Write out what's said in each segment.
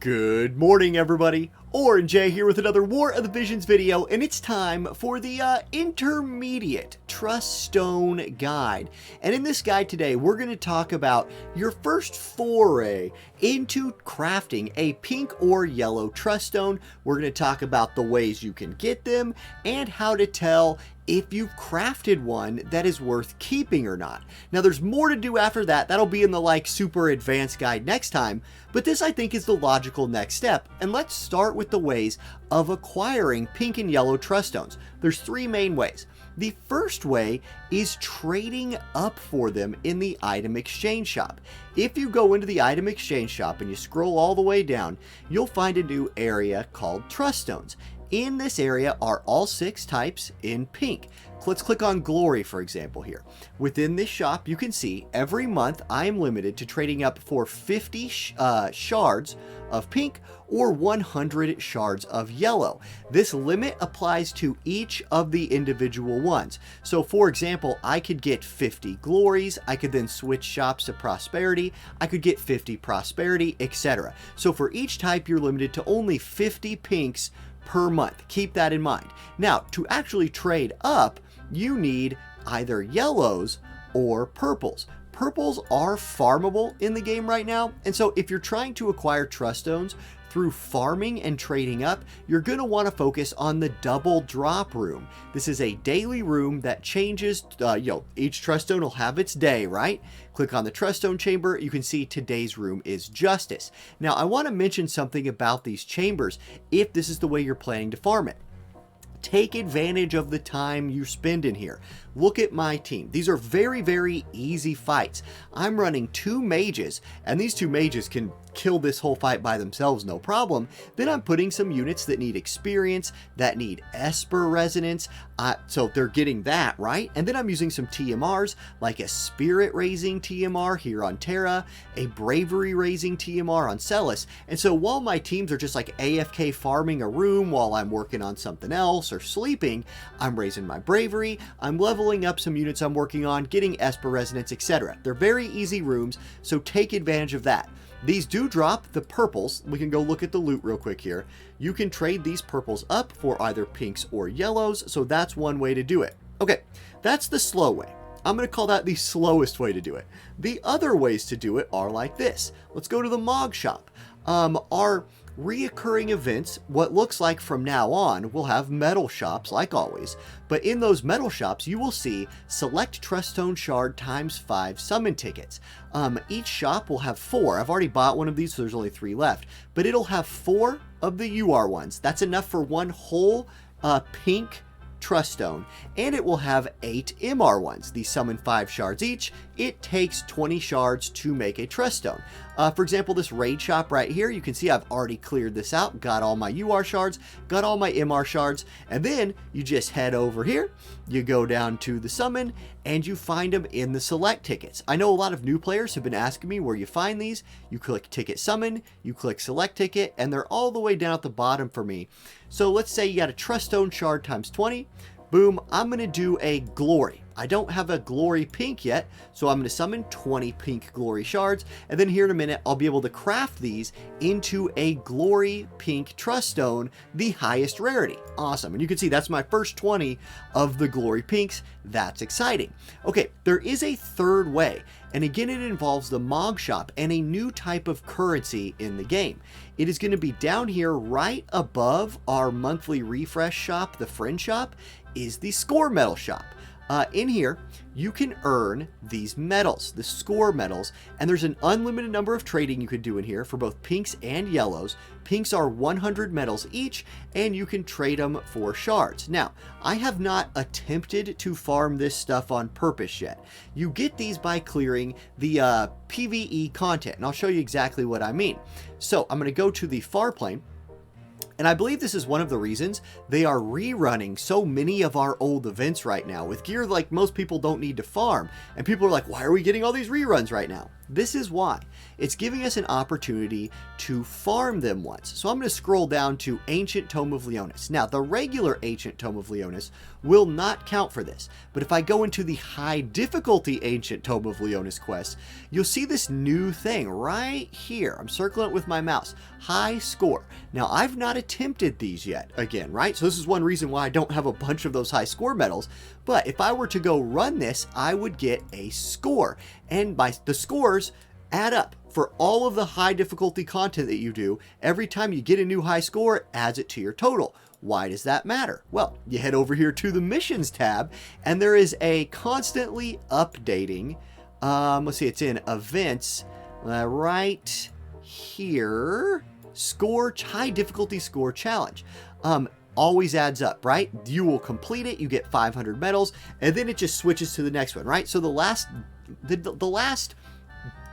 Good morning, everybody. Orange J here with another War of the Visions video, and it's time for the intermediate trust stone guide. And in this guide today, we're going to talk about your first foray into crafting a pink or yellow trust stone. We're going to talk about the ways you can get them and how to tell if you've crafted one that is worth keeping or not. Now, there's more to do after that. That'll be in the super advanced guide next time, but this I think is the logical next step. And let's start with the ways of acquiring pink and yellow trust stones. There's three main ways. The first way is trading up for them in the item exchange shop. If you go into the item exchange shop and you scroll all the way down, you'll find a new area called trust stones. In this area are all 6 types in pink. Let's click on Glory, for example, here. Within this shop, you can see every month I am limited to trading up for 50 shards of pink or 100 shards of yellow. This limit applies to each of the individual ones. So, for example, I could get 50 glories. I could then switch shops to prosperity. I could get 50 prosperity, etc. So for each type, you're limited to only 50 pinks per month. Keep that in mind. Now, to actually trade up, you need either yellows or purples. Purples are farmable in the game right now, and so if you're trying to acquire trust stones through farming and trading up, you're going to want to focus on the double drop room. This is a daily room that changes, each trust stone will have its day, right? Click on the trust stone chamber, you can see today's room is justice. Now, I want to mention something about these chambers if this is the way you're planning to farm it. Take advantage of the time you spend in here. Look at my team. These are very, very easy fights. I'm running 2 mages, and these 2 mages can kill this whole fight by themselves, no problem. Then I'm putting some units that need experience, that need Esper resonance, so they're getting that, right? And then I'm using some TMRs, like a spirit raising TMR here on Terra, a bravery raising TMR on Celis. And so while my teams are just like AFK farming a room while I'm working on something else or sleeping, I'm raising my bravery, I'm leveling up some units I'm working on, getting Esper resonance, etc. They're very easy rooms, so take advantage of that. These do drop the purples. We can go look at the loot real quick here. You can trade these purples up for either pinks or yellows, so that's one way to do it. Okay, that's the slow way. I'm going to call that the slowest way to do it. The other ways to do it are like this. Let's go to the Mog shop. Our reoccurring events, what looks like from now on, will have metal shops like always, but in those metal shops you will see select trust stone shard ×5 summon tickets. Each shop will have 4. I've already bought one of these, so there's only 3 left, but it'll have 4 of the UR ones. That's enough for one whole pink trust stone, and it will have 8 MR ones. These summon 5 shards each. It takes 20 shards to make a trust stone. For example, this raid shop right here, you can see I've already cleared this out, got all my UR shards, got all my MR shards, and then you just head over here, you go down to the summon, and you find them in the select tickets. I know a lot of new players have been asking me where you find these. You click ticket summon, you click select ticket, and they're all the way down at the bottom for me. So let's say you got a trust stone shard ×20. Boom, I'm going to do a glory. I don't have a glory pink yet, so I'm going to summon 20 pink glory shards, and then here in a minute I'll be able to craft these into a glory pink trust stone, the highest rarity. Awesome, and you can see that's my first 20 of the glory pinks. That's exciting. Okay, there is a third way, and again it involves the Mog shop and a new type of currency in the game. It is going to be down here right above our monthly refresh shop, the friend shop, is the score medal shop. In here, you can earn these medals, the score medals, and there's an unlimited number of trading you could do in here for both pinks and yellows. Pinks are 100 medals each, and you can trade them for shards. Now, I have not attempted to farm this stuff on purpose yet. You get these by clearing the PvE content, and I'll show you exactly what I mean. So I'm going to go to the far plane, And I believe this is one of the reasons they are rerunning so many of our old events right now with gear like most people don't need to farm. And people are like, why are we getting all these reruns right now? This is why. It's giving us an opportunity to farm them once. So I'm going to scroll down to Ancient Tome of Leonis. Now, the regular Ancient Tome of Leonis will not count for this. But if I go into the high difficulty Ancient Tome of Leonis quest, you'll see this new thing right here. I'm circling it with my mouse. High score. Now, I've not attempted these yet, again, right? So this is one reason why I don't have a bunch of those high score medals. But if I were to go run this, I would get a score. And by the scores add up for all of the high difficulty content that you do. Every time you get a new high score, it adds it to your total. Why does that matter? Well, you head over here to the missions tab, and there is a constantly updating, let's see, it's in events, right here, score, high difficulty score challenge. Always adds up, right? You will complete it, you get 500 medals, and then it just switches to the next one, right? So the last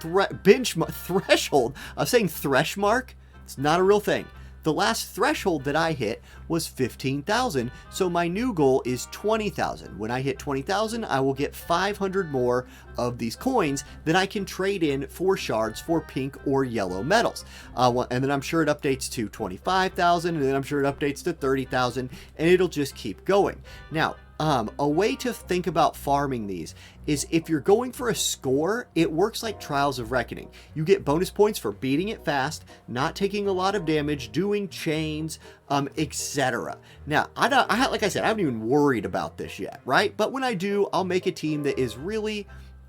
threshold, I was saying thresh mark, it's not a real thing. The last threshold that I hit was 15,000, so my new goal is 20,000. When I hit 20,000, I will get 500 more of these coins that I can trade in for shards for pink or yellow medals. And then I'm sure it updates to 25,000, and then I'm sure it updates to 30,000, and it'll just keep going. Now, a way to think about farming these is if you're going for a score, it works like Trials of Reckoning. You get bonus points for beating it fast, not taking a lot of damage, doing chains, etc. Now, like I said, I haven't even worried about this yet, right? But when I do, I'll make a team that is really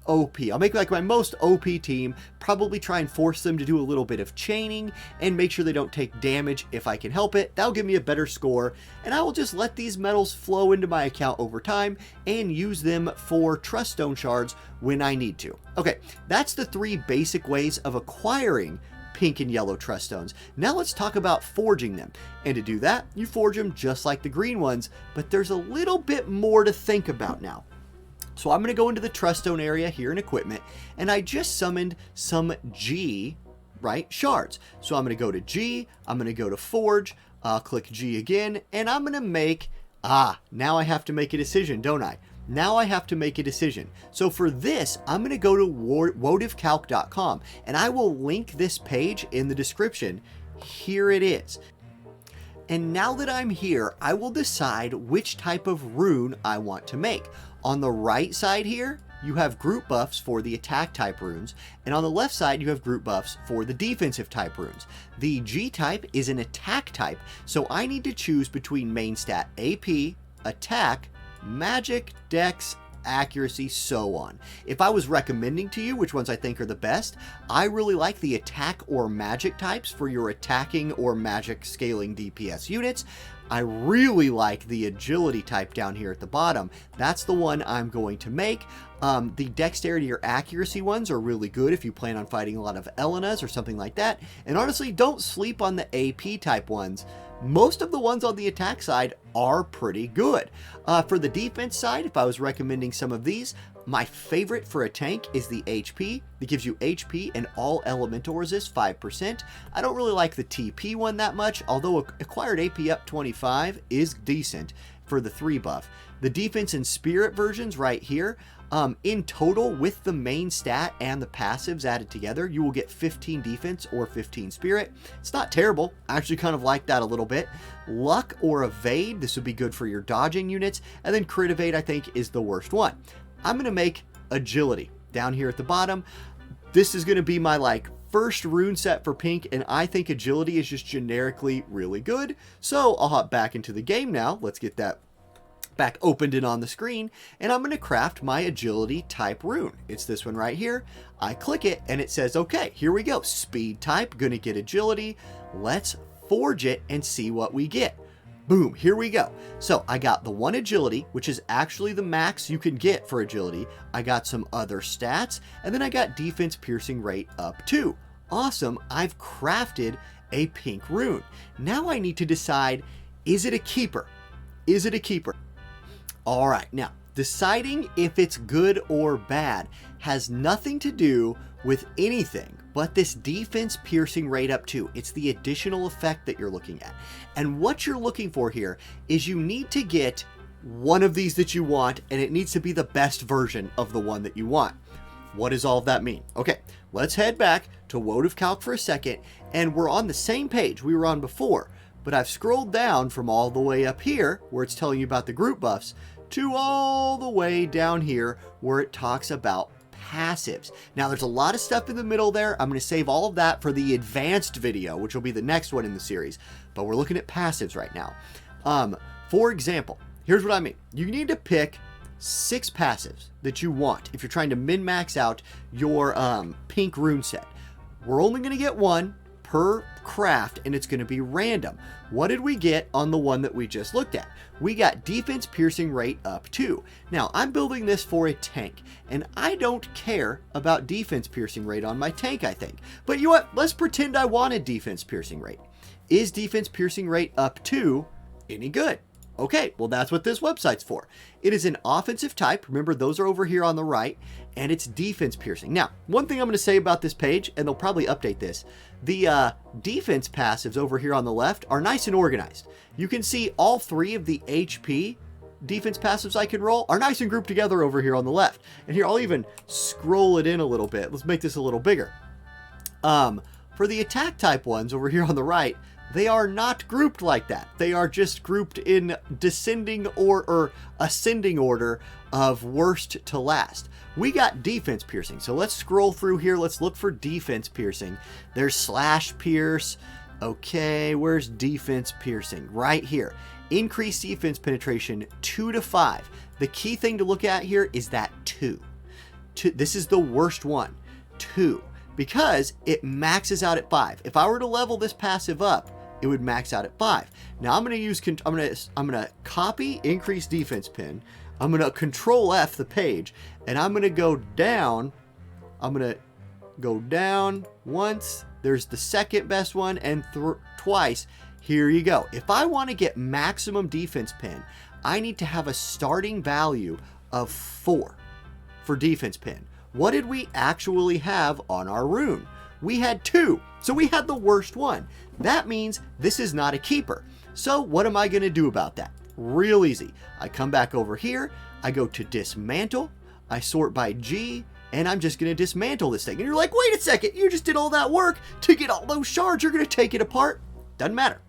OP. I'll make like my most OP team, probably try and force them to do a little bit of chaining and make sure they don't take damage if I can help it. That'll give me a better score, and I will just let these medals flow into my account over time and use them for Trust Stone shards when I need to. Okay, that's the 3 basic ways of acquiring pink and yellow Trust Stones. Now let's talk about forging them. And to do that, you forge them just like the green ones, but there's a little bit more to think about now. So I'm going to go into the Trust Stone area here in equipment, and I just summoned some G, right, shards. So I'm going to go to G, I'm going to go to Forge, I'll click G again, and I'm going to make, now I have to make a decision, don't I? Now I have to make a decision. So for this, I'm going to go to wotivcalc.com, and I will link this page in the description. Here it is. And now that I'm here, I will decide which type of rune I want to make. On the right side here, you have group buffs for the attack type runes, and on the left side you have group buffs for the defensive type runes. The G type is an attack type, so I need to choose between main stat AP, attack, magic, dex, accuracy, so on. If I was recommending to you which ones I think are the best, I really like the attack or magic types for your attacking or magic scaling DPS units. I really like the agility type down here at the bottom. That's the one I'm going to make. The dexterity or accuracy ones are really good if you plan on fighting a lot of Elenas or something like that. And honestly, don't sleep on the AP type ones. Most of the ones on the attack side are pretty good. For the defense side, if I was recommending some of these, my favorite for a tank is the HP. It gives you HP and all elemental resist 5%. I don't really like the TP one that much, although acquired AP up 25 is decent for the 3 buff. The defense and spirit versions right here, in total with the main stat and the passives added together, you will get 15 defense or 15 spirit. It's not terrible. I actually kind of like that a little bit. Luck or evade, this would be good for your dodging units. And then crit evade, I think, is the worst one. I'm going to make agility down here at the bottom. This is going to be my first rune set for pink, and I think agility is just generically really good. So I'll hop back into the game now. Let's get that back opened and on the screen, and I'm going to craft my agility type rune. It's this one right here. I click it and it says, okay, here we go. Speed type, going to get agility. Let's forge it and see what we get. Boom, here we go. So I got the 1 agility, which is actually the max you can get for agility. I got some other stats, and then I got defense piercing rate up 2. Awesome, I've crafted a pink rune. Now I need to decide, is it a keeper? Is it a keeper? All right, now deciding if it's good or bad has nothing to do with anything but this defense piercing rate up 2. It's the additional effect that you're looking at. And what you're looking for here is you need to get one of these that you want, and it needs to be the best version of the one that you want. What does all of that mean? Okay, let's head back to WoTV Calc for a second, and we're on the same page we were on before, but I've scrolled down from all the way up here where it's telling you about the group buffs to all the way down here where it talks about passives. Now there's a lot of stuff in the middle there. I'm going to save all of that for the advanced video, which will be the next one in the series, but we're looking at passives right now. For example, here's what I mean. You need to pick 6 passives that you want if you're trying to min-max out your pink rune set. We're only going to get one per craft, and it's going to be random. What did we get on the one that we just looked at? We got defense piercing rate up 2. Now, I'm building this for a tank, and I don't care about defense piercing rate on my tank, I think. But you know what? Let's pretend I wanted defense piercing rate. Is defense piercing rate up 2 any good? Okay, well that's what this website's for. It is an offensive type. Remember, those are over here on the right, and it's defense piercing. Now, one thing I'm going to say about this page, and they'll probably update this, the defense passives over here on the left are nice and organized. You can see all 3 of the HP defense passives I can roll are nice and grouped together over here on the left. And here, I'll even scroll it in a little bit. Let's make this a little bigger. For the attack type ones over here on the right, they are not grouped like that. They are just grouped in descending or ascending order of worst to last. We got defense piercing. So let's scroll through here. Let's look for defense piercing. There's slash pierce. Okay, where's defense piercing? Right here. Increased defense penetration 2 to 5. The key thing to look at here is that 2. This is the worst one. 2. Because it maxes out at 5. If I were to level this passive up, it would max out at 5. Now I'm gonna copy increase defense pin. I'm gonna Control F the page, and I'm gonna go down. I'm gonna go down once. There's the second best one, and twice. Here you go. If I want to get maximum defense pin, I need to have a starting value of 4 for defense pin. What did we actually have on our rune? We had 2, so we had the worst one. That means this is not a keeper. So what am I going to do about that? Real easy. I come back over here, I go to dismantle, I sort by G, and I'm just going to dismantle this thing. And you're like, wait a second, you just did all that work to get all those shards, you're going to take it apart? Doesn't matter.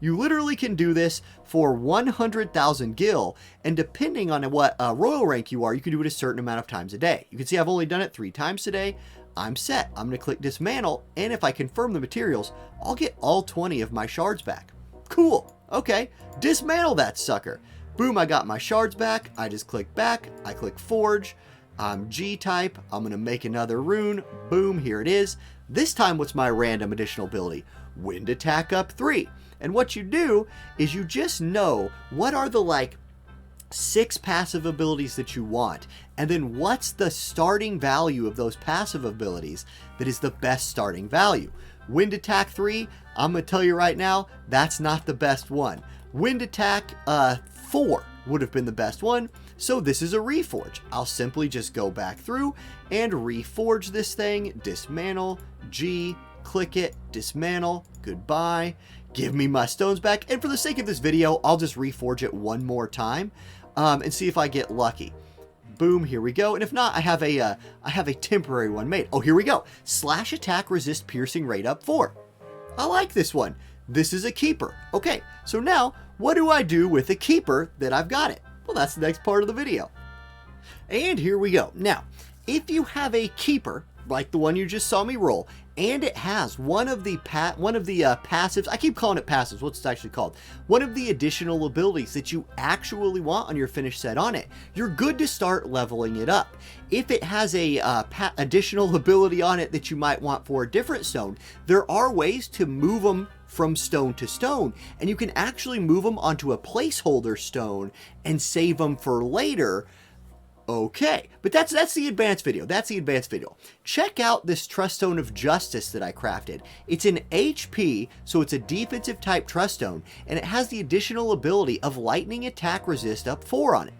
You literally can do this for 100,000 gil, and depending on what royal rank you are, you can do it a certain amount of times a day. You can see I've only done it 3 times today. I'm set. I'm going to click dismantle, and if I confirm the materials, I'll get all 20 of my shards back. Cool. Okay, dismantle that sucker. Boom, I got my shards back. I just click back. I click forge. I'm G-type. I'm going to make another rune. Boom, here it is. This time, what's my random additional ability? Wind attack up 3. And what you do is you just know what are the 6 passive abilities that you want, and then what's the starting value of those passive abilities that is the best starting value. Wind attack 3, I'm going to tell you right now, that's not the best one. Wind attack 4 would have been the best one, so this is a reforge. I'll simply just go back through and reforge this thing, dismantle, G, click it, dismantle, goodbye, give me my stones back, and for the sake of this video, I'll just reforge it one more time and see if I get lucky. Boom, here we go. And if not, I have a temporary one made. Oh, here we go. Slash attack resist piercing rate up 4. I like this one. This is a keeper. Okay, so now what do I do with a keeper that I've got it? Well, that's the next part of the video. And here we go. Now, if you have a keeper like the one you just saw me roll, and it has one of the passives, I keep calling it passives, what's it actually called? One of the additional abilities that you actually want on your finished set on it, you're good to start leveling it up. If it has a additional ability on it that you might want for a different stone, there are ways to move them from stone to stone, and you can actually move them onto a placeholder stone and save them for later. Okay, but that's the advanced video. That's the advanced video. Check out this Trust Stone of Justice that I crafted. It's an HP, so it's a defensive type Trust Stone, and it has the additional ability of lightning attack resist up 4 on it.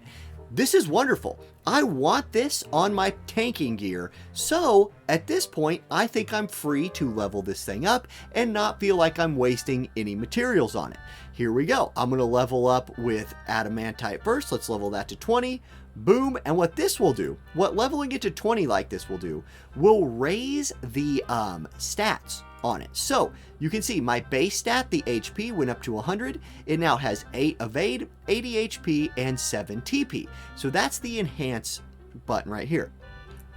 this is wonderful. I want this on my tanking gear. So at this point, I think I'm free to level this thing up and not feel like I'm wasting any materials on it. Here we go. I'm going to level up with adamantite first. Let's level that to 20. Boom. And what this will do, what leveling it to 20 like this will do, will raise the stats on it. So you can see my base stat, the HP, went up to 100. It now has 8 evade, 80 HP, and 7 TP. So that's the enhance button right here.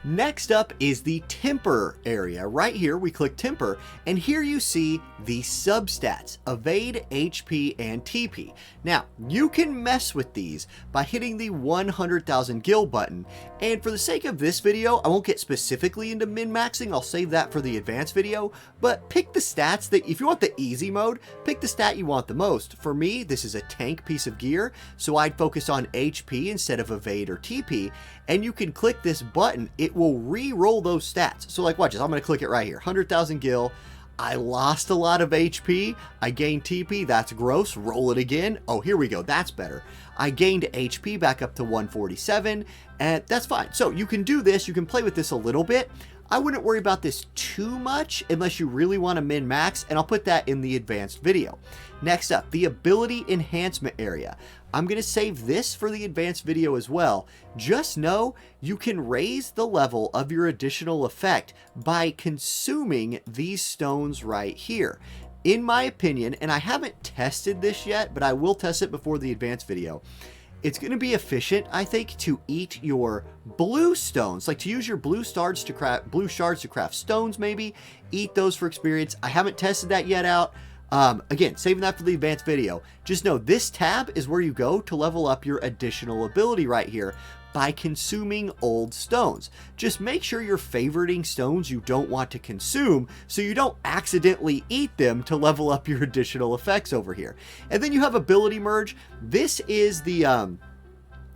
Next up is the temper area. Right here, we click temper, and here you see the substats, evade, HP, and TP. Now, you can mess with these by hitting the 100,000 gil button, and for the sake of this video, I won't get specifically into min-maxing, I'll save that for the advanced video, but pick the stats that, if you want the easy mode, pick the stat you want the most. For me, this is a tank piece of gear, so I'd focus on HP instead of evade or TP, and you can click this button, it will re-roll those stats. So like watch this, I'm going to click it right here, 100,000 gil, I lost a lot of HP, I gained TP, that's gross, roll it again, oh here we go, that's better. I gained HP back up to 147, and that's fine. So you can do this, you can play with this a little bit. I wouldn't worry about this too much unless you really want to min-max, and I'll put that in the advanced video. Next up, the ability enhancement area. I'm going to save this for the advanced video as well. Just know you can raise the level of your additional effect by consuming these stones right here. In my opinion, and I haven't tested this yet, but I will test it before the advanced video, it's going to be efficient, I think, to eat your blue stones, like to use your blue shards to craft stones, maybe. Eat those for experience. I haven't tested that yet out. Again, saving that for the advanced video. Just know this tab is where you go to level up your additional ability right here by consuming old stones. Just make sure you're favoriting stones you don't want to consume so you don't accidentally eat them to level up your additional effects over here. And then you have ability merge. This is the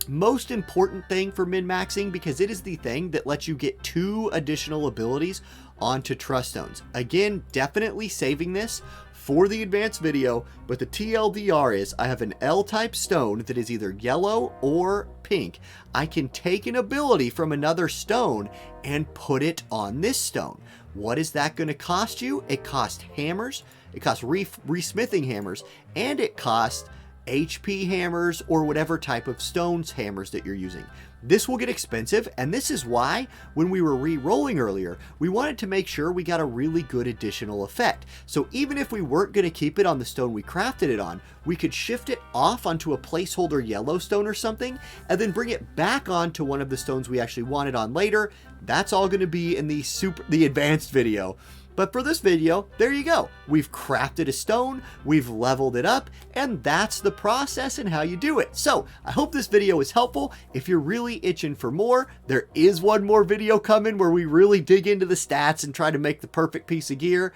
most important thing for min-maxing because it is the thing that lets you get 2 additional abilities onto trust stones. Again, definitely saving this for the advanced video, but the TLDR is I have an L-type stone that is either yellow or pink. I can take an ability from another stone and put it on this stone. What is that going to cost you? It costs hammers, it costs re-smithing hammers, and it costs HP hammers or whatever type of stones hammers that you're using. This will get expensive, and this is why when we were re-rolling earlier, we wanted to make sure we got a really good additional effect. So even if we weren't going to keep it on the stone we crafted it on, we could shift it off onto a placeholder yellow stone or something, and then bring it back onto one of the stones we actually wanted on later. That's all going to be in the advanced video. But for this video, there you go. We've crafted a stone, we've leveled it up, and that's the process and how you do it. So I hope this video is helpful. If you're really itching for more, there is one more video coming where we really dig into the stats and try to make the perfect piece of gear.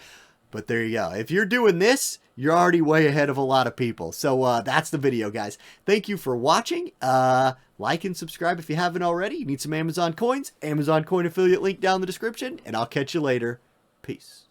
But there you go. If you're doing this, you're already way ahead of a lot of people. So that's the video, guys. Thank you for watching. Like and subscribe if you haven't already. You need some Amazon coins, Amazon coin affiliate link down in the description, and I'll catch you later. Peace.